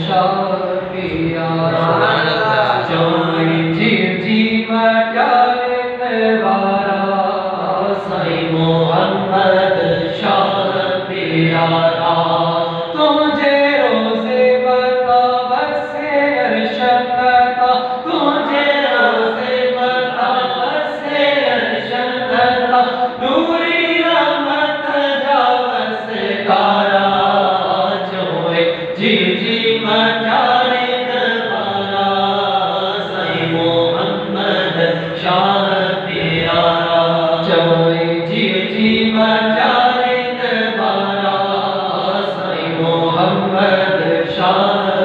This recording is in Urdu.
شاہ پیارا چوئی جی جی مٹیارے دوارا سائی محمد شاہ پیارا تجھے روزے بتا بس ارشد بتا تجھے روزے بتا بس ارشد بتا نوری رحمت جاوس کارا چوئے جی جی مٹیارے دوارا سائی محمد شاہ پیارا چوئے جی جی مٹیارے دوارا سائی محمد شاہ